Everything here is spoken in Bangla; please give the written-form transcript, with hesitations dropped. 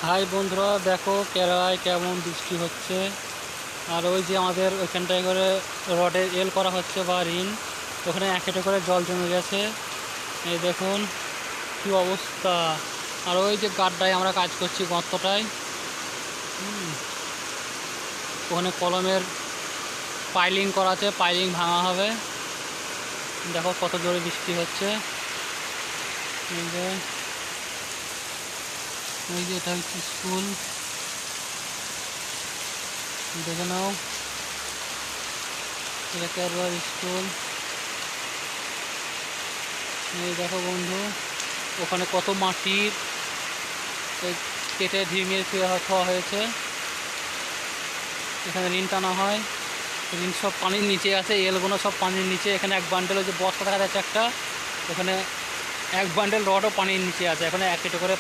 হাই বন্ধুরা, দেখো কেরালায় কেমন বৃষ্টি হচ্ছে। আর ওই যে আমাদের ওইখানটায় করে রডের এল করা হচ্ছে বা রিং, ওখানে এক হেঁটে করে জল জমে গেছে। এই দেখুন কি অবস্থা। আর ওই যে গাড্ডায় আমরা কাজ করছি, গর্তটায় ওখানে কলমের পাইলিং করা আছে, পাইলিং ভাঙা হবে। দেখো কত জোরে বৃষ্টি হচ্ছে। এই যে এটা হচ্ছে স্কুল, দেখে নাও, এটা কেরলার স্কুল। এই দেখো বন্ধু, ওখানে কত মাটির কেটে ঢিমিয়ে খাওয়া হয়েছে। এখানে ঋণ টানা হয়, ঋণ সব পানির নিচে আছে, এলগুলো সব পানির নিচে। এখানে এক বান্ডেল, ওই যে বস্তা দেখা যাচ্ছে একটা, ওখানে এক বান্ডেল রডও পানির নিচে আছে। এখানে এক কেটে করে